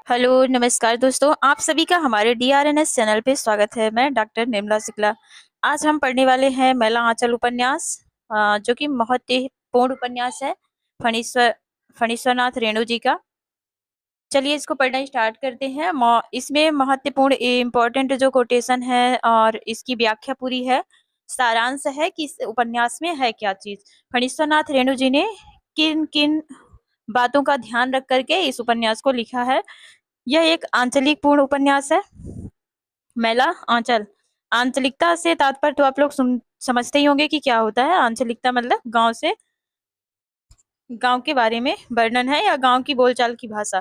Hello नमस्कार दोस्तों, आप सभी का हमारे डीआरएनएस चैनल पे स्वागत है। मैं डॉक्टर निर्मला शुक्ला। आज हम पढ़ने वाले हैं मैला आंचल उपन्यास, जो कि महत्वपूर्ण उपन्यास है फणीश्वरनाथ रेणु जी का। चलिए इसको पढ़ना स्टार्ट करते हैं। इसमें महत्वपूर्ण इम्पोर्टेंट जो कोटेशन है और इसकी व्याख्या पूरी है, सारांश है कि इस उपन्यास में है क्या चीज। फणीश्वरनाथ रेणु जी ने किन किन बातों का ध्यान रख करके इस उपन्यास को लिखा है। यह एक आंचलिक पूर्ण उपन्यास है। मैला आंचल, आंचलिकता से तात्पर्य तो आप लोग समझते ही होंगे कि क्या होता है। आंचलिकता मतलब गांव के बारे में वर्णन है या गांव की बोलचाल की भाषा,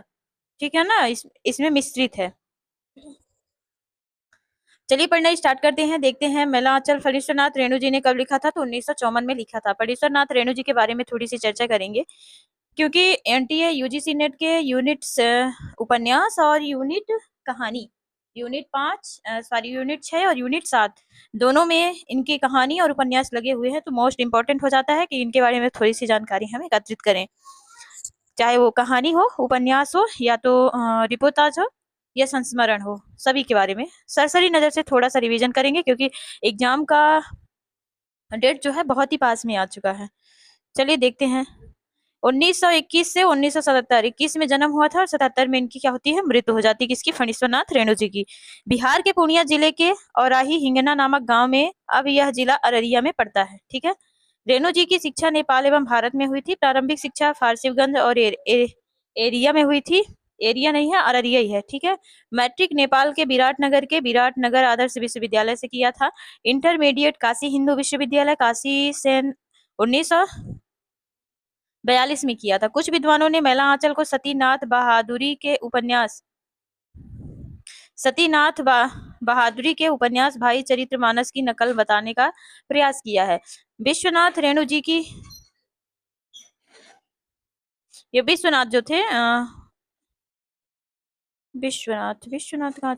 ठीक है ना। इसमें मिश्रित है। चलिए पढ़ना स्टार्ट करते हैं। देखते हैं मैला आंचल फणीश्वरनाथ रेणु जी ने कब लिखा था, तो 1954 में लिखा था। फणीश्वरनाथ रेणु जी के बारे में थोड़ी सी चर्चा करेंगे, क्योंकि एनटीए यूजीसी नेट के यूनिट उपन्यास और यूनिट कहानी, यूनिट 6 और यूनिट 7 दोनों में इनकी कहानी और उपन्यास लगे हुए हैं। तो मोस्ट इंपॉर्टेंट हो जाता है कि इनके बारे में थोड़ी सी जानकारी हम एकत्रित करें, चाहे वो कहानी हो, उपन्यास हो, या तो रिपोर्टाज हो या संस्मरण हो। सभी के बारे में सरसरी नजर से थोड़ा सा रिवीजन करेंगे, क्योंकि एग्जाम का डेट जो है बहुत ही पास में आ चुका है। चलिए देखते हैं। 1921 से 1977, 21 में जन्म हुआ था और 77 में इनकी क्या होती है, मृत्यु हो जाती है। किसकी? फणीश्वरनाथ रेणु जी की। बिहार के पूर्णिया जिले के औराही हिंगना नामक गांव में, अब यह जिला अररिया में पड़ता है, ठीक है। रेणु जी की शिक्षा नेपाल एवं भारत में हुई थी। प्रारंभिक शिक्षा फारसिवगंज और एरिया में हुई थी। एरिया नहीं है, अररिया ही है, ठीक है। मैट्रिक नेपाल के विराटनगर आदर्श विश्वविद्यालय से किया था। इंटरमीडिएट काशी हिंदू विश्वविद्यालय काशी से 1942 में किया था। कुछ विद्वानों ने मैला आंचल को बहादुरी के उपन्यास भाई चरित्रमानस की नकल बताने का प्रयास किया है। विश्वनाथ रेणु जी की, ये विश्वनाथ जो थे, विश्वनाथ कहाँ,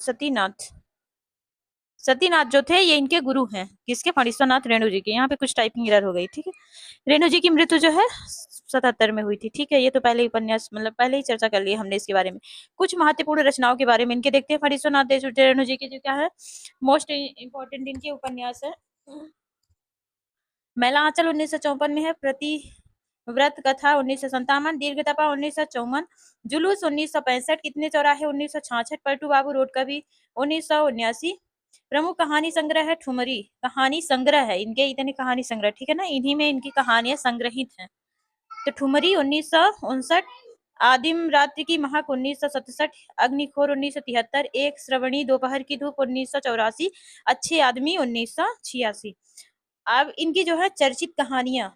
सतीनाथ जो थे, ये इनके गुरु हैं। किसके? फणीश्वरनाथ रेणु जी के। यहाँ पे कुछ टाइपिंग एरर हो गई, ठीक है। रेणु जी की मृत्यु जो है 77 में हुई थी, ठीक है। ये तो पहले ही उपन्यास, मतलब पहले ही चर्चा कर ली हमने इसके बारे में। कुछ महत्वपूर्ण रचनाओं के बारे में इनके देखते हैं। फणीश्वरनाथ रेणु जी के जो क्या है, मोस्ट इंपोर्टेंट इनके उपन्यास है। मैला आंचल 1954 में है। प्रतिव्रत कथा 1957, दीर्घ तपा 1954, जुलूस 1965, कितने चौराहे 1966, पलटू बाबू रोड कवि 1979। प्रमुख कहानी संग्रह है ठुमरी, कहानी संग्रह है इनके, इतने कहानी संग्रह, ठीक है ना। इन्हीं में इनकी कहानियां संग्रहित हैं। तो ठुमरी 1959, आदिम रात्रि की महक 1967, अग्निखोर 1973, एक श्रवणी दोपहर की धूप 1984, अच्छे आदमी 1986। अब इनकी जो है चर्चित कहानियां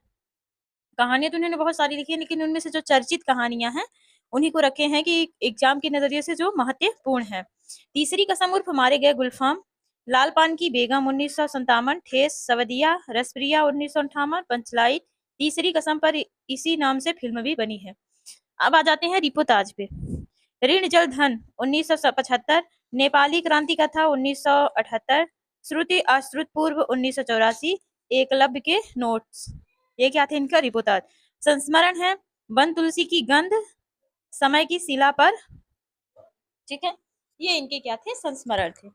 तो उन्होंने बहुत सारी लिखी है, लेकिन उनमें से जो चर्चित कहानियां हैं उन्हीं को रखे हैं कि एग्जाम के नजरिए से जो महत्वपूर्ण है। तीसरी कसम उर्फ मारे गए गुलफाम, लाल पान की बेगम 1957, ठेस सवदिया, रसप्रिया 1958, पंचलाइट, तीसरी कसम पर इसी नाम से फिल्म भी बनी है। अब आ जाते हैं रिपोताज पे। ऋण जल धन 1975, नेपाली क्रांति कथा 1978, श्रुति अश्रुत पूर्व 1984, एकलव्य के नोट्स। ये क्या थे इनका? रिपोताज। संस्मरण है वन तुलसी की गंध, समय की शिला पर, ठीक है। ये इनके क्या थे? संस्मरण थे।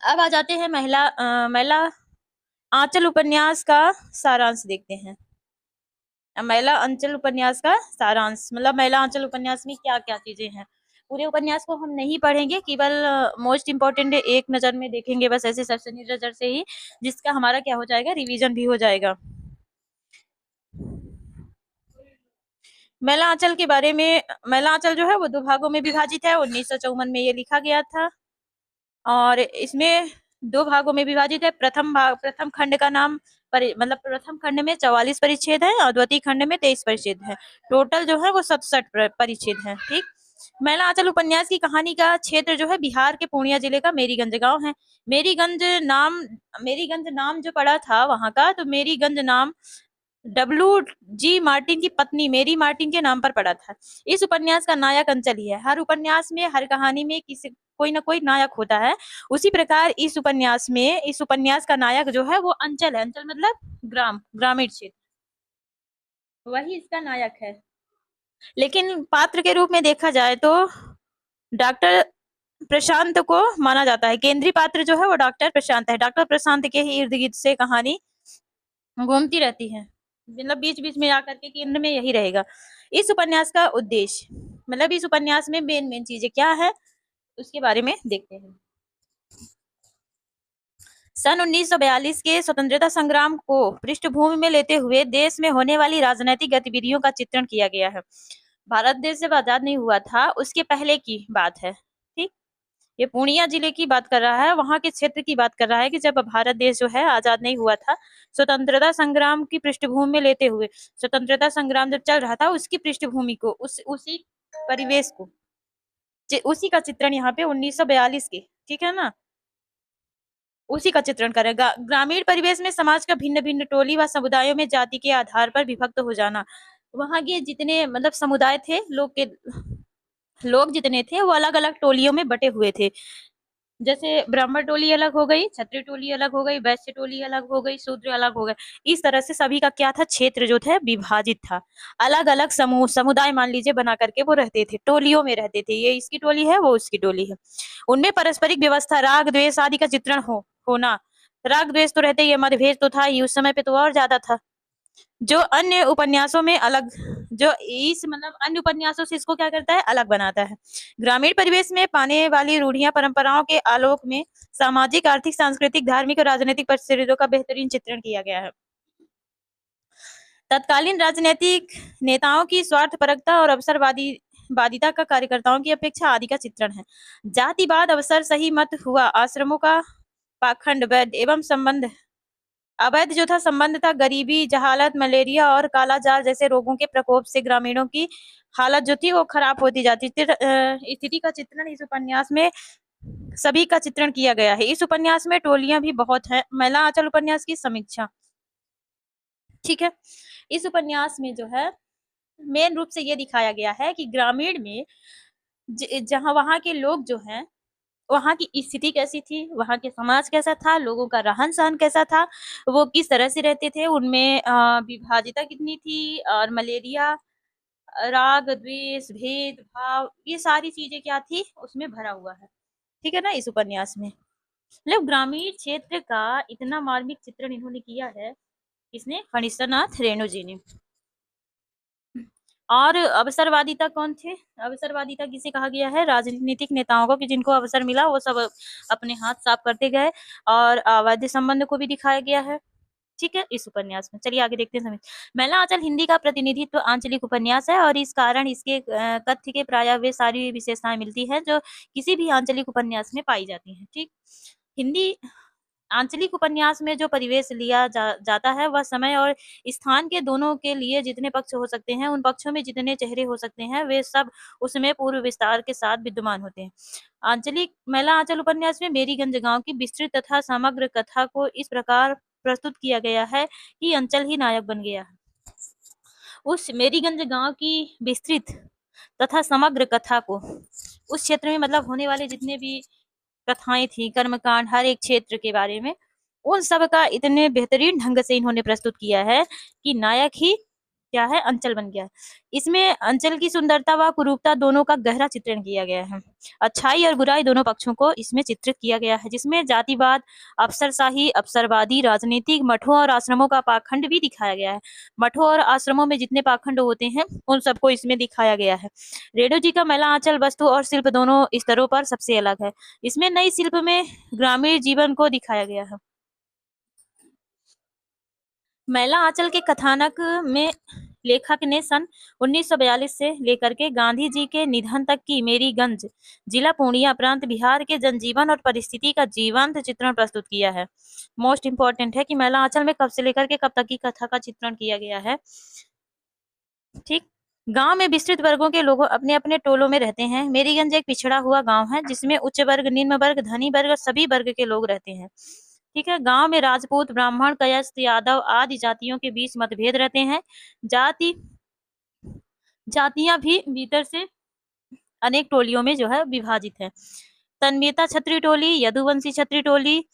अब आ जाते हैं महिला आंचल उपन्यास का सारांश देखते हैं। महिला अंचल उपन्यास का सारांश मतलब महिला अंचल उपन्यास में क्या क्या चीजें हैं। पूरे उपन्यास को हम नहीं पढ़ेंगे, केवल मोस्ट इंपोर्टेंट एक नजर में देखेंगे, बस ऐसे सरसरी नजर से ही, जिसका हमारा क्या हो जाएगा, रिवीजन भी हो जाएगा। मैला आंचल के बारे में, मैला आंचल जो है वो 2 भागों में विभाजित है। 1954 में ये लिखा गया था और इसमें 2 भागों में विभाजित है। प्रथम खंड का नाम मतलब प्रथम खंड में 44 परिच्छेद है और द्वितीय खंड में 23 परिच्छेद है। टोटल जो है वो 67 परिच्छेद है, ठीक। मैला आंचल उपन्यास की कहानी का क्षेत्र जो है बिहार के पूर्णिया जिले का मेरीगंज गांव है। मेरीगंज नाम जो पड़ा था वहां का, तो मेरीगंज नाम डब्ल्यू मार्टिन की पत्नी मेरी मार्टिन के नाम पर पड़ा था। इस उपन्यास का नायक अंचल ही है। हर उपन्यास में, हर कहानी में कोई ना कोई नायक होता है। उसी प्रकार इस उपन्यास का नायक जो है वो अंचल है। अंचल मतलब ग्रामीण क्षेत्र, वही इसका नायक है। लेकिन पात्र के रूप में देखा जाए तो डॉक्टर प्रशांत को माना जाता है। केंद्रीय पात्र जो है वो डॉक्टर प्रशांत है। डॉक्टर प्रशांत के ही इर्द गिर्द से कहानी घूमती रहती है, मतलब बीच बीच में आकर के केंद्र में यही रहेगा। इस उपन्यास का उद्देश्य, मतलब इस उपन्यास में मेन मेन चीजें क्या है उसके बारे में देखते हैं। सन 1942 के स्वतंत्रता संग्राम को पृष्ठभूमि में लेते हुए देश में होने वाली राजनीतिक गतिविधियों का चित्रण किया गया है। भारत देश जब आजाद नहीं हुआ था उसके पहले की बात है। ठीक, ये पूर्णिया जिले की बात कर रहा है, वहां के क्षेत्र की बात कर रहा है कि जब भारत देश जो है आजाद नहीं हुआ था, स्वतंत्रता संग्राम की पृष्ठभूमि में लेते हुए, स्वतंत्रता संग्राम जब चल रहा था उसकी पृष्ठभूमि को, उसी परिवेश को, उसी का चित्रण यहाँ पे 1942 के, ठीक है ना, उसी का चित्रण करेगा। ग्रामीण परिवेश में समाज का भिन्न भिन्न टोली व समुदायों में जाति के आधार पर विभक्त हो जाना। वहां के जितने मतलब समुदाय थे, लोग जितने थे वो अलग अलग टोलियों में बटे हुए थे। जैसे ब्राह्मण टोली अलग हो गई, क्षत्रिय टोली अलग हो गई, वैश्य टोली अलग हो गई, शूद्र अलग हो गए। इस तरह से सभी का क्या था, क्षेत्र जो था विभाजित था। अलग अलग समूह समुदाय मान लीजिए बना करके वो रहते थे, टोलियों में रहते थे। ये इसकी टोली है, वो उसकी टोली है। उनमें पारस्परिक व्यवस्था, राग द्वेष आदि का चित्रण होना। राग द्वेष तो रहते ही, मतभेद तो था ही, उस समय पे तो और ज्यादा था। जो अन्य उपन्यासों में अलग, जो इस मतलब अन्य उपन्यासों से इसको क्या करता है, अलग बनाता है। ग्रामीण परिवेश में पाने वाली रूढ़ियां परंपराओं के आलोक में सामाजिक, आर्थिक, सांस्कृतिक, धार्मिक और राजनीतिक परिस्थितियों का बेहतरीन चित्रण किया गया है। तत्कालीन राजनीतिक नेताओं की स्वार्थपरकता और अवसरवादिता का कार्यकर्ताओं की अपेक्षा आदि का चित्रण है। जातिवाद अवसर सही मत हुआ, आश्रमों का पाखंड, वैध एवं संबंध अवैध जो था संबंध था, गरीबी, जहालत, मलेरिया और कालाजार जैसे रोगों के प्रकोप से ग्रामीणों की हालत जो थी वो खराब होती जाती थी। स्थिति का चित्रण इस उपन्यास में सभी का चित्रण किया गया है। इस उपन्यास में टोलियां भी बहुत है। महिला आंचल उपन्यास की समीक्षा, ठीक है। इस उपन्यास में जो है मेन रूप से ये दिखाया गया है कि ग्रामीण में जहां वहां के लोग जो हैं, वहां की स्थिति कैसी थी, वहां के समाज कैसा था, लोगों का रहन सहन कैसा था, वो किस तरह से रहते थे, उनमें विभाजिता कितनी थी, और मलेरिया, राग द्वेष, भेद भाव, ये सारी चीजें क्या थी उसमें भरा हुआ है, ठीक है ना, इस उपन्यास में। मतलब ग्रामीण क्षेत्र का इतना मार्मिक चित्रण इन्होंने किया है, किसने, फणीश्वरनाथ रेणु जी ने। और अवसरवादिता कौन थे, अवसरवादिता किसे कहा गया है, राजनीतिक नेताओं को, कि जिनको अवसर मिला वो सब अपने हाथ साफ करते गए। और अवैध संबंध को भी दिखाया गया है, ठीक है, इस उपन्यास में। चलिए आगे देखते हैं। समय महिला आंचल हिंदी का प्रतिनिधित्व आंचलिक उपन्यास है, और इस कारण इसके कथ्य के प्राय वे सारी विशेषताएं मिलती है जो किसी भी आंचलिक उपन्यास में पाई जाती हैं। ठीक, हिंदी आंचलिक उपन्यास में जो परिवेश लिया जाता है वह समय और स्थान के दोनों के लिए जितने पक्ष हो सकते हैं, उन पक्षों में जितने चेहरे हो सकते हैं, वे सब उसमें पूर्व विस्तार के साथ विद्यमान होते हैं। आंचलिक महिला आंचल उपन्यास में मेरीगंज गांव की विस्तृत तथा समग्र कथा को इस प्रकार प्रस्तुत किया गया है कि अंचल ही नायक बन गया है। उस मेरीगंज गांव की विस्तृत तथा समग्र कथा को, उस क्षेत्र में मतलब होने वाले जितने भी कथाएं थी, कर्मकांड, हर एक क्षेत्र के बारे में, उन सब का इतने बेहतरीन ढंग से इन्होंने प्रस्तुत किया है कि नायक ही क्या है, अंचल बन गया। इसमें अंचल की सुंदरता व कुरूपता दोनों का गहरा चित्रण किया गया है। अच्छाई और बुराई दोनों पक्षों को इसमें चित्रित किया गया है, जिसमें जातिवाद, अफसरशाही, अवसरवादी, राजनीतिक, मठों और आश्रमों का पाखंड भी दिखाया गया है। मठों और आश्रमों में जितने पाखंड होते हैं उन सबको इसमें दिखाया गया है। रेणु जी का महिला आंचल वस्तु और शिल्प दोनों स्तरों पर सबसे अलग है। इसमें नई शिल्प में ग्रामीण जीवन को दिखाया गया है। महिला आंचल के कथानक में लेखक ने सन 1942 से लेकर के गांधी जी के निधन तक की मेरीगंज जिला पूर्णिया प्रांत बिहार के जनजीवन और परिस्थिति का जीवंत चित्रण प्रस्तुत किया है। मोस्ट इंपॉर्टेंट है कि महिला आंचल में कब से लेकर के कब तक की कथा का चित्रण किया गया है। ठीक, गांव में विस्तृत वर्गों के लोग अपने अपने टोलों में रहते हैं। मेरीगंज एक पिछड़ा हुआ गांव है जिसमें उच्च वर्ग, निम्न वर्ग, धनी वर्ग, सभी वर्ग के लोग रहते हैं। ठीक है, गांव में राजपूत, ब्राह्मण, कायस्थ, यादव आदि जातियों के बीच मतभेद रहते हैं। जाति जातियां भी भीतर से अनेक टोलियों में जो है विभाजित है। तन्मयता क्षत्रिय टोली, यदुवंशी क्षत्रिय टोली,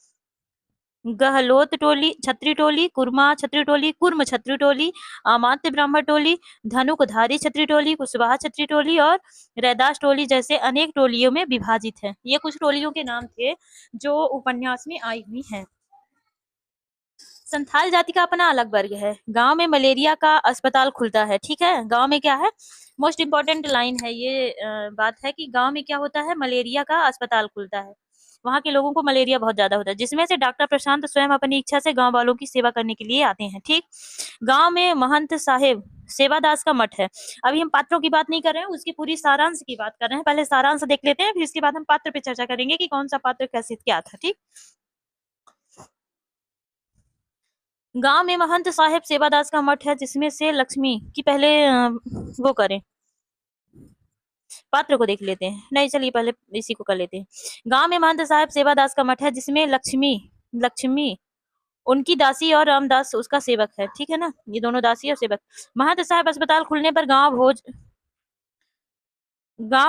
गहलोत टोली, छत्री टोली, कुर्मा छत्री टोली, कुर्म छत्री टोली, अमात्य ब्राह्मण टोली, धनुकधारी छत्री टोली, कुशवाहा छत्री टोली और रैदास टोली जैसे अनेक टोलियों में विभाजित है। ये कुछ टोलियों के नाम थे जो उपन्यास में आई हुई हैं। संथाल जाति का अपना अलग वर्ग है। गांव में मलेरिया का अस्पताल खुलता है। ठीक है, गांव में क्या है, मोस्ट इंपॉर्टेंट लाइन है ये, बात है कि गांव में क्या होता है, मलेरिया का अस्पताल खुलता है। वहां के लोगों को मलेरिया बहुत ज्यादा होता है, जिसमें से डॉक्टर प्रशांत स्वयं अपनी इच्छा से गांव वालों की सेवा करने के लिए आते हैं। ठीक, गांव में महंत साहेब सेवादास का मठ है। अभी हम पात्रों की बात नहीं कर रहे हैं, उसकी पूरी सारांश की बात कर रहे हैं। पहले सारांश देख लेते हैं, फिर इसके बाद हम पात्र पे चर्चा करेंगे कि कौन सा पात्र कैसे क्या था। ठीक, गांव में महंत साहेब सेवादास का मठ है, जिसमें से लक्ष्मी की पहले वो करें, पात्र को देख लेते हैं। नहीं, चलिए पहले इसी को कर लेते हैं। गांव में महंत साहेब सेवादास का मठ है, जिसमें लक्ष्मी लक्ष्मी उनकी दासी और रामदास उसका सेवक है। ठीक है ना, ये दोनों दासी और सेवक। महंत साहब अस्पताल खुलने पर गांव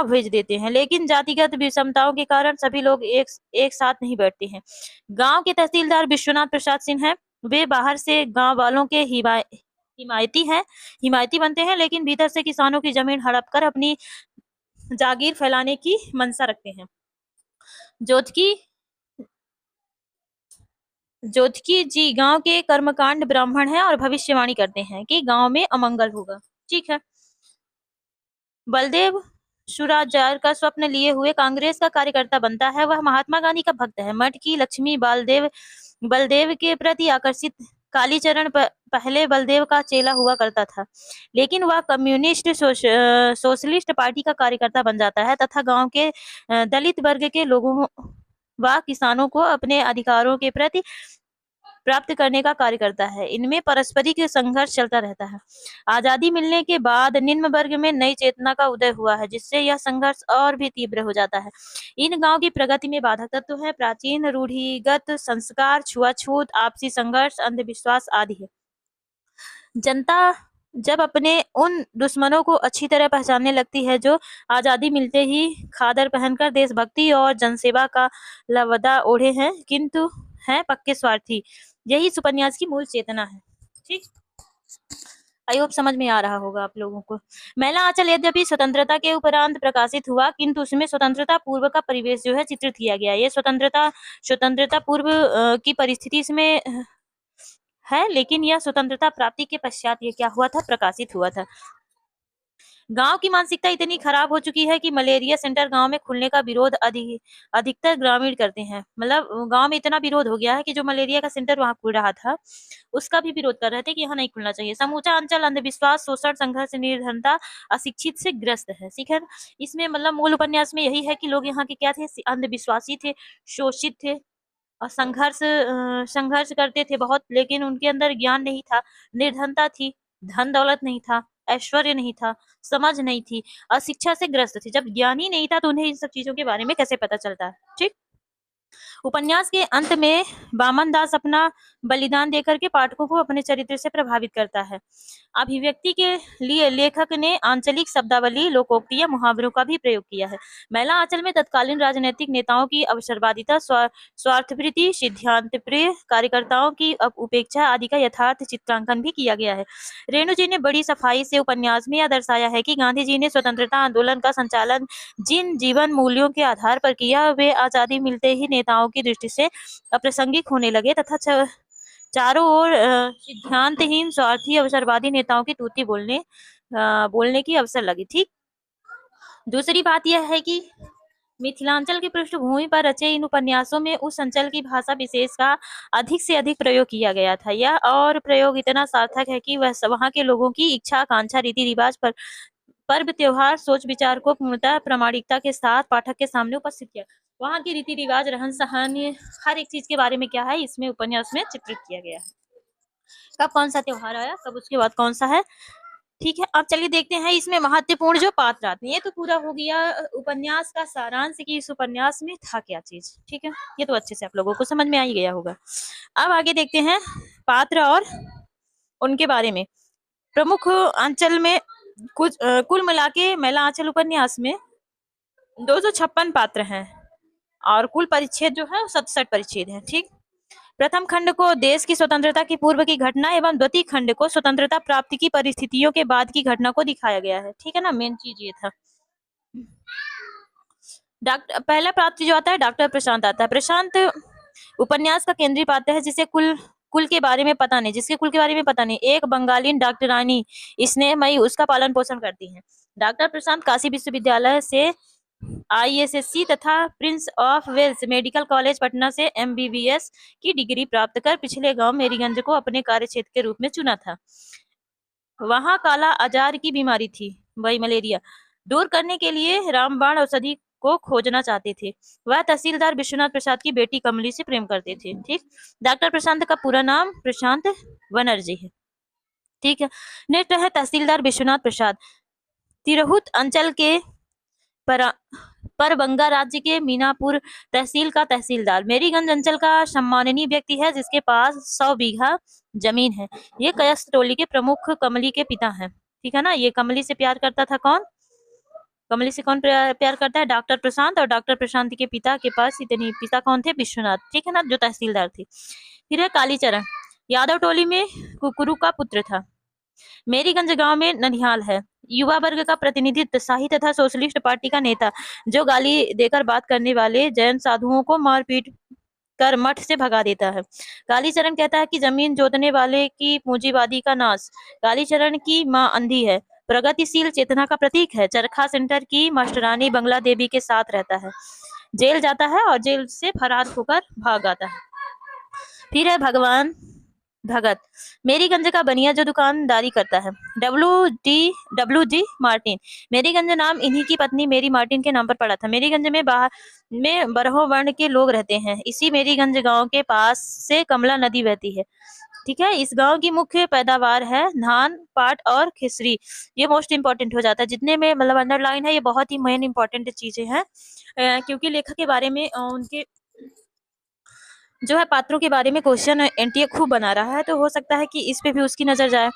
भेज देते हैं, लेकिन जातिगत विषमताओं के कारण सभी लोग एक साथ नहीं बैठते हैं। गांव के तहसीलदार विश्वनाथ प्रसाद सिंह हैं। वे बाहर से गांव वालों के हिमायती बनते हैं, लेकिन भीतर से किसानों की जमीन हड़प कर अपनी जागीर फैलाने की मंशा रखते हैं। जोतकी जोतकी जी गांव के कर्मकांड ब्राह्मण हैं और भविष्यवाणी करते हैं कि गांव में अमंगल होगा। ठीक है, बलदेव सुराजार का स्वप्न लिए हुए कांग्रेस का कार्यकर्ता बनता है। वह महात्मा गांधी का भक्त है। मठ की लक्ष्मी बलदेव के प्रति आकर्षित कालीचरण पहले बलदेव का चेला हुआ करता था, लेकिन वह कम्युनिस्ट सोशलिस्ट पार्टी का कार्यकर्ता बन जाता है तथा गांव के दलित वर्ग के लोगों व किसानों को अपने अधिकारों के प्रति प्राप्त करने का कार्य करता है। इनमें पारस्परिक संघर्ष चलता रहता है। आजादी मिलने के बाद निम्न वर्ग में नई चेतना का उदय हुआ है, जिससे यह संघर्ष और भी तीव्र हो जाता है। इन गांव की प्रगति में बाधक तत्व है प्राचीन रूढ़िगत संस्कार, छुआछूत, आपसी संघर्ष, अंधविश्वास आदि है। जनता जब अपने उन दुश्मनों को अच्छी तरह पहचानने लगती है जो आजादी मिलते ही खादर पहनकर देशभक्ति और जनसेवा का लवदा ओढ़े हैं, किंतु हैं पक्के स्वार्थी। यही इस उपन्यास की मूल चेतना है। ठीक, आई होप समझ में आ रहा होगा आप लोगों को। मैला आंचल यद्यपि स्वतंत्रता के उपरांत प्रकाशित हुआ, किंतु उसमें स्वतंत्रता पूर्व का परिवेश जो है चित्रित किया गया। ये स्वतंत्रता पूर्व की परिस्थिति इसमें है, लेकिन यह स्वतंत्रता प्राप्ति के पश्चात ये क्या हुआ था, प्रकाशित हुआ था। गांव की मानसिकता इतनी खराब हो चुकी है कि मलेरिया सेंटर गांव में खुलने का विरोध अधिकतर ग्रामीण करते हैं। मतलब गांव में इतना विरोध हो गया है कि जो मलेरिया का सेंटर वहां खुल रहा था उसका भी विरोध कर रहे थे कि यहाँ नहीं खुलना चाहिए। समूचा अंचल अंधविश्वास, शोषण, संघर्ष, निर्धनता, अशिक्षित से ग्रस्त है। ठीक है, इसमें मतलब मूल उपन्यास में यही है कि लोग यहाँ के क्या थे, अंधविश्वासी थे, शोषित थे और संघर्ष करते थे बहुत, लेकिन उनके अंदर ज्ञान नहीं था, निर्धनता थी, धन दौलत नहीं था, ऐश्वर्य नहीं था, समझ नहीं थी, अशिक्षा से ग्रस्त थे। जब ज्ञान ही नहीं था तो उन्हें इन सब चीजों के बारे में कैसे पता चलता है। ठीक, उपन्यास के अंत में बामन दास अपना बलिदान देकर के पाठकों को अपने चरित्र से प्रभावित करता है। अभिव्यक्ति के लिए लेखक ने आंचलिक शब्दावली, लोकोक्ति या मुहावरों का भी प्रयोग किया है। मैला आंचल में तत्कालीन राजनीतिक नेताओं की अवसरवादिता, स्वार्थप्रीति, सिद्धांत प्रिय कार्यकर्ताओं की उपेक्षा आदि का यथार्थ चित्रांकन भी किया गया है। रेणु जी ने बड़ी सफाई से उपन्यास में यह दर्शाया है कि गांधी जी ने स्वतंत्रता आंदोलन का संचालन जिन जीवन मूल्यों के आधार पर किया, वे आजादी मिलते ही नेताओं की दृष्टि से अप्रासंगिक होने लगे तथा चारों ओर सिद्धांतहीन, स्वार्थी, अवसरवादी नेताओं की तूती बोलने की अवसर लगी। ठीक, दूसरी बात यह है कि मिथिलांचल की पृष्ठभूमि पर रचे इन उपन्यासों में उस अंचल की भाषा विशेष का अधिक से अधिक प्रयोग किया गया था। यह और प्रयोग इतना सार्थक है कि वह वहाँ के लोगों की इच्छा, आकांक्षा, रीति रिवाज पर पर्व, त्योहार, सोच विचार को पूर्णतः प्रामाणिकता के साथ पाठक के सामने उपस्थित किया। वहाँ की रीति रिवाज, रहन सहन, हर एक चीज के बारे में क्या है इसमें उपन्यास में चित्रित किया गया है। कब कौन सा त्योहार आया, कब उसके बाद कौन सा है। ठीक है, अब चलिए देखते हैं इसमें महत्वपूर्ण जो पात्र आते हैं। ये तो पूरा हो गया उपन्यास का सारांश कि इस उपन्यास में था क्या चीज। ठीक है, ये तो अच्छे से आप लोगों को समझ में आ ही गया होगा। अब आगे देखते हैं पात्र और उनके बारे में। प्रमुख अंचल में कुल मिला के मैला आंचल उपन्यास में 256 पात्र हैं और कुल परिच्छेद जो है 67 परिच्छेद है। ठीक, प्रथम खंड को देश की स्वतंत्रता की पूर्व की घटना एवं द्वितीय खंड को स्वतंत्रता प्राप्ति की परिस्थितियों के बाद की घटना को दिखाया गया है। ठीक है ना, मेन चीज ये था। डॉक्टर पहला प्राप्ति जो आता है डॉक्टर प्रशांत आता है। प्रशांत उपन्यास का केंद्रीय पात्र है जिसे कुल कुल के बारे में पता नहीं, जिसके कुल के बारे में पता नहीं, एक बंगाली डॉक्टरानी स्नेहमयी उसका पालन पोषण करती है। डॉक्टर प्रशांत काशी विश्वविद्यालय से ISSC तथा prince of Wales medical college Patna से MBBS की डिग्री प्राप्त कर पिछले गांव मेरीगंज को अपने कार्यक्षेत्र के रूप में चुना था। वहां काला आजार की बीमारी थी, वही मलेरिया, दूर करने के लिए रामबाण औषधि को खोजना चाहते थे। वह तहसीलदार विश्वनाथ प्रसाद की बेटी कमली से प्रेम करते थे। ठीक, डॉक्टर प्रशांत का पूरा नाम प्रशांत बनर्जी है। ठीक है, नेक्स्ट है तहसीलदार विश्वनाथ प्रसाद, तिरहुत अंचल के परबंगा राज्य के मीनापुर तहसील का तहसीलदार। मेरीगंज अंचल का सम्माननीय व्यक्ति है जिसके पास 100 बीघा जमीन है। ये कायस्थ टोली के प्रमुख कमली के पिता हैं। ठीक है ना, ये कमली से प्यार करता था। कौन कमली से कौन प्यार करता है? डॉक्टर प्रशांत। और डॉक्टर प्रशांत के पिता के पास इतने पिता कौन थे? विश्वनाथ। ठीक है ना, जो तहसीलदार थे। फिर है कालीचरण, यादव टोली में कुकुरु का पुत्र था। मेरीगंज गांव में ननिहाल है। युवा वर्ग का प्रतिनिधित्व, शाही तथा सोशलिस्ट पार्टी का नेता, जो गाली देकर बात करने वाले जैन साधुओं को मारपीट कर मठ से भगा देता है। कालीचरण कहता है कि जमीन जोतने वाले की पूंजीवादी का नाश। कालीचरण की मां अंधी है, प्रगतिशील चेतना का प्रतीक है। चरखा सेंटर की मास्टरानी बंगला देवी के साथ रहता है। जेल जाता है और जेल से फरार होकर भाग आता है। फिर है भगवान भगत, मेरीगंज का बनिया जो दुकानदारी करता है। डब्ल्यू जी मार्टिन, मेरीगंज नाम इन्हीं की पत्नी मेरी मार्टिन के नाम पर पड़ा था। मेरीगंज में बरहो वर्ण के लोग रहते हैं। इसी मेरीगंज गांव के पास से कमला नदी बहती है। ठीक है, इस गांव की मुख्य पैदावार है धान, पाट और खिसरी। ये मोस्ट इंपॉर्टेंट हो जाता है, जितने में मतलब अंडरलाइन है, ये बहुत ही मेन इंपॉर्टेंट चीजें हैं, क्योंकि लेखक के बारे में उनके जो है पात्रों के बारे में क्वेश्चन एनटीए खूब बना रहा है, तो हो सकता है कि इस पे भी उसकी नजर जाए।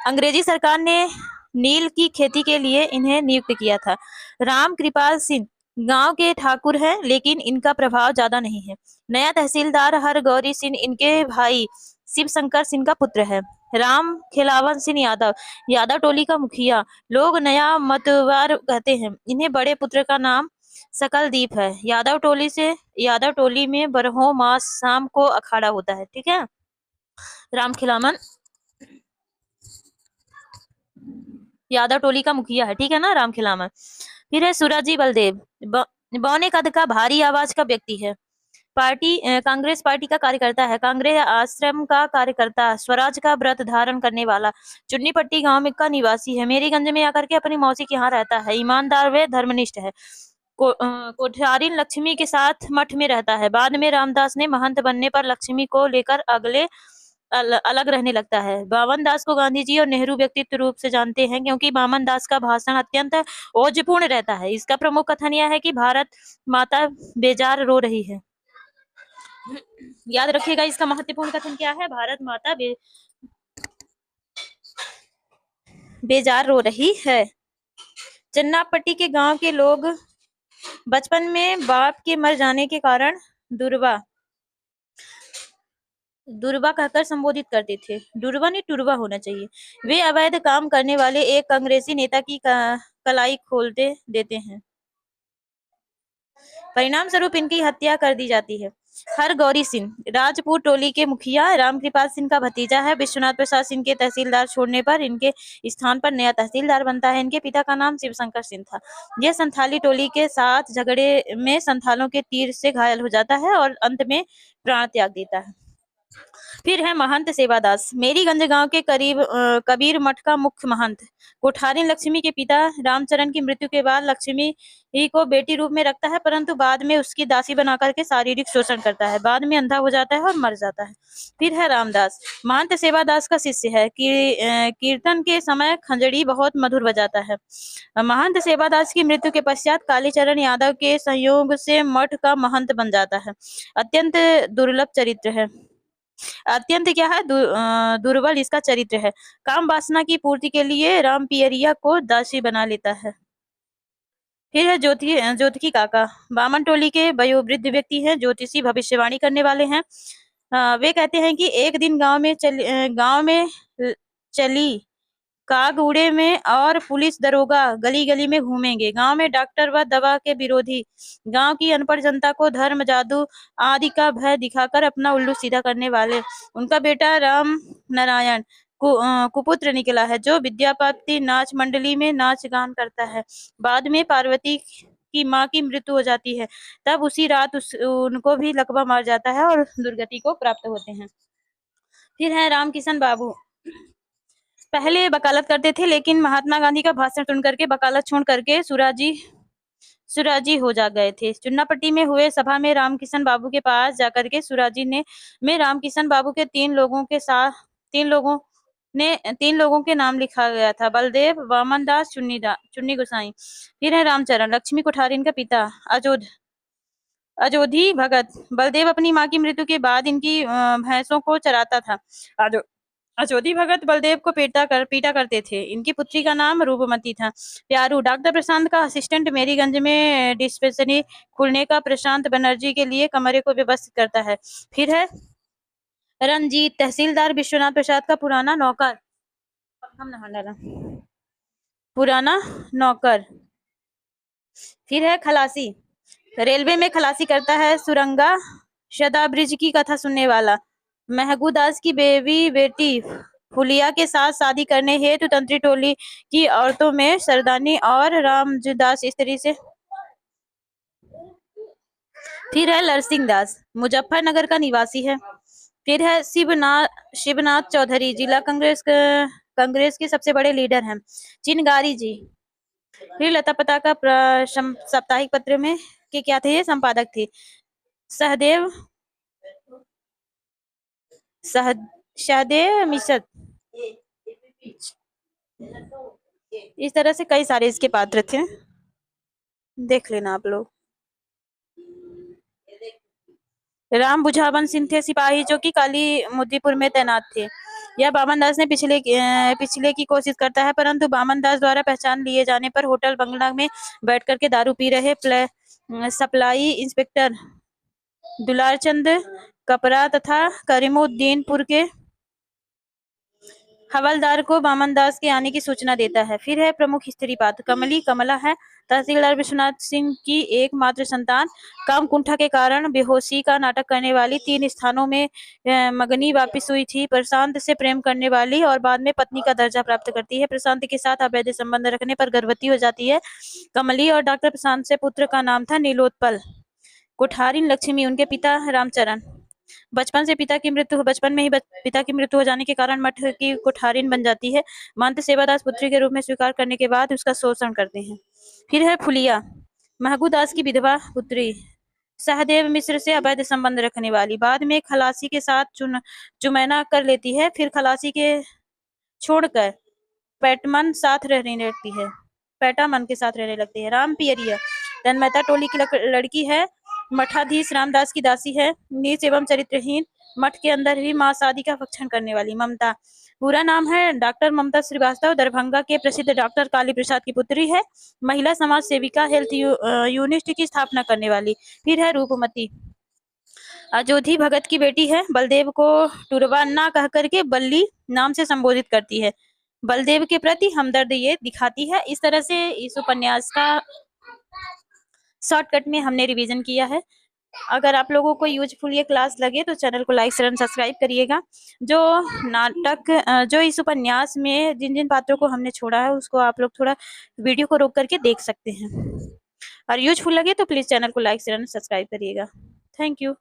अंग्रेजी सरकार ने नील की खेती के लिए इन्हें नियुक्त किया था। राम कृपाल सिंह गांव के ठाकुर हैं, लेकिन इनका प्रभाव ज्यादा नहीं है। नया तहसीलदार हरगौरी सिंह इनके भाई शिव शंकर सिंह का पुत्र है। राम खिलावन सिंह यादव, यादव टोली का मुखिया। लोग नया मतवार कहते हैं। इन्हें बड़े पुत्र का नाम सकलदीप है। यादव टोली में बरहो मास शाम को अखाड़ा होता है। ठीक है, राम खिलावन यादव टोली का मुखिया है। ठीक है ना, राम खिलावन। फिर है सूराजी बलदेव, बौने कद का, भारी आवाज का व्यक्ति है। कांग्रेस पार्टी का कार्यकर्ता है। कांग्रेस आश्रम का कार्यकर्ता, स्वराज का व्रत धारण करने वाला। चुन्नीपट्टी गांव में का निवासी है। मेरीगंज में आकर के अपनी मौसी के यहाँ रहता है। ईमानदार व धर्मनिष्ठ है। कोठारिन लक्ष्मी के साथ मठ में रहता है। बाद में रामदास ने महंत बनने पर लक्ष्मी को लेकर अलग रहने लगता है। बावन दास को गांधी जी और नेहरू व्यक्तित्व रूप से जानते हैं, क्योंकि बामन दास का भाषण अत्यंत ओजपूर्ण रहता है। इसका प्रमुख कथन यह है कि भारत माता बेजार रो रही है। याद रखिएगा, इसका महत्वपूर्ण कथन क्या है? भारत माता बेजार रो रही है। चन्नापट्टी के गांव के लोग बचपन में बाप के मर जाने के कारण दुर्वा कहकर संबोधित करते थे। दुर्वा नहीं, टुरवा होना चाहिए। वे अवैध काम करने वाले एक कांग्रेसी नेता की कलाई खोलते देते हैं। परिणाम स्वरूप इनकी हत्या कर दी जाती है। हरगौरी सिंह राजपूत टोली के मुखिया, रामकृपाल सिंह का भतीजा है। विश्वनाथ प्रसाद सिंह के तहसीलदार छोड़ने पर इनके स्थान पर नया तहसीलदार बनता है। इनके पिता का नाम शिवशंकर सिंह था। यह संथाली टोली के साथ झगड़े में संथालों के तीर से घायल हो जाता है और अंत में प्राण त्याग देता है। फिर है महंत सेवादास, मेरीगंज गांव के कबीर मठ का मुख्य महंत। कोठारिन लक्ष्मी के पिता रामचरण की मृत्यु के बाद लक्ष्मी ही को बेटी रूप में रखता है, परंतु बाद में उसकी दासी बनाकर के शारीरिक शोषण करता है। बाद में अंधा हो जाता है और मर जाता है। फिर है रामदास, महंत सेवादास का शिष्य है। कीर्तन के समय खंजड़ी बहुत मधुर बजाता है। महंत सेवादास की मृत्यु के पश्चात कालीचरण यादव के संयोग से मठ का महंत बन जाता है। अत्यंत दुर्लभ चरित्र है, अत्यंत क्या है, दुर्बल इसका चरित्र है। काम वासना की पूर्ति के लिए राम पियरिया को दासी बना लेता है। फिर है ज्योतिकी काका, बामन टोली के वयोवृद्ध व्यक्ति हैं, ज्योतिषी भविष्यवाणी करने वाले हैं। वे कहते हैं कि एक दिन गांव में चली काग उड़े में और पुलिस दरोगा गली गली में घूमेंगे। गांव में डॉक्टर व दवा के विरोधी गांव की अनपढ़ जनता को धर्म जादू आदि का भय दिखाकर अपना उल्लू सीधा करने वाले उनका बेटा राम नारायण कुपुत्र निकला है, जो विद्यापति नाच मंडली में नाच गान करता है। बाद में पार्वती की माँ की मृत्यु हो जाती है, तब उसी रात उनको भी लकवा मार जाता है और दुर्गति को प्राप्त होते हैं। फिर है रामकिशन बाबू। पहले वकालत करते थे, लेकिन महात्मा गांधी का भाषण सुन करके वकालत छोड़ करके सुराजी हो जा गए थे। चुन्नापट्टी में हुए सभा में रामकिशन बाबू के पास जाकर के सुराजी ने में रामकिशन बाबू के तीन लोगों के नाम लिखा गया था, बलदेव, वामन दास, चुन्नी गोसाई। फिर है रामचरण। लक्ष्मी कुठारिन का पिता अजोधी भगत। बलदेव अपनी माँ की मृत्यु के बाद इनकी भैंसों को चराता था। अजोधी भगत बलदेव को पीटा करते थे। इनकी पुत्री का नाम रूपमती था। प्यारू। डॉक्टर प्रशांत का असिस्टेंट मेरीगंज में डिस्पेंसरी खुलने का प्रशांत बनर्जी के लिए कमरे को व्यवस्थित करता है। फिर है रंजीत। तहसीलदार विश्वनाथ प्रसाद का पुराना नौकर। फिर है खलासी। रेलवे में खलासी करता है। सुरंगा शदाब्रिज की कथा सुनने वाला। महगू दास की बेटी फुलिया के साथ शादी करने हेतु तंत्री टोली की औरतों में सरदानी और रामदास स्त्री से। फिर है लरसिंह दास, मुजफ्फरनगर का निवासी है। फिर है शिवनाथ चौधरी, जिला कांग्रेस के सबसे बड़े लीडर हैं। चिनगारी जी। फिर लता पता का साप्ताहिक पत्र में के क्या थे, ये संपादक थे। सहदेव मिश्र। इस तरह से कई सारे इसके पात्र थे, देख लेना आप लोग। राम बुझावन सिंह थे सिपाही, जो कि काली मुद्दीपुर में तैनात थे। यह बामन दास ने पिछले की कोशिश करता है, परंतु बामन दास द्वारा पहचान लिए जाने पर होटल बंगला में बैठ करके दारू पी रहे सप्लाई इंस्पेक्टर दुलारचंद कपरा तथा करीमुद्दीनपुर के हवलदार को बामन दास के आने की सूचना देता है। फिर है प्रमुख स्त्री पात्र। कमला है तहसीलदार विश्वनाथ सिंह की एकमात्र संतान। कामकुंठा के कारण बेहोशी का नाटक करने वाली, 3 स्थानों में मगनी वापिस हुई थी। प्रशांत से प्रेम करने वाली और बाद में पत्नी का दर्जा प्राप्त करती है। प्रशांत के साथ अवैध संबंध रखने पर गर्भवती हो जाती है। कमली और डॉक्टर प्रशांत से पुत्र का नाम था नीलोत्पल। कुठारिन लक्ष्मी, उनके पिता रामचरण। बचपन में ही पिता की मृत्यु हो जाने के कारण मठ की कुठारिन बन जाती है। महंत सेवादास पुत्री के रूप में स्वीकार करने के बाद उसका शोषण करते हैं। फिर है फुलिया, महगू दास की विधवा पुत्री, सहदेव मिश्र से अवैध संबंध रखने वाली। बाद में खलासी के साथ चुमैना कर लेती है। फिर खलासी के छोड़कर पैटामन के साथ रहने लगती है। राम पियरिया तन्मयता टोली की लड़की है। मठाधीश रामदास की दासी है। नीच एवं चरित्रहीन, मठ के अंदर ही मां शादी का भक्षण करने वाली। ममता, पूरा नाम है डॉक्टर ममता श्रीवास्तव, दरभंगा के प्रसिद्ध डॉक्टर काली प्रसाद की पुत्री है। महिला समाज सेविका, हेल्थ यूनिट की स्थापना करने वाली। फिर है रूपमती, अजोधी भगत की बेटी है। बलदेव को टुरवा ना कह करके बल्ली नाम से संबोधित करती है। बलदेव के प्रति हमदर्द ये दिखाती है। इस तरह से इस उपन्यास का शॉर्टकट में हमने रिवीजन किया है। अगर आप लोगों को यूजफुल ये क्लास लगे तो चैनल को लाइक शेयर सब्सक्राइब करिएगा। जो इस उपन्यास में जिन जिन पात्रों को हमने छोड़ा है उसको आप लोग थोड़ा वीडियो को रोक करके देख सकते हैं। और यूजफुल लगे तो प्लीज चैनल को लाइक शेयर सब्सक्राइब करिएगा। Thank you.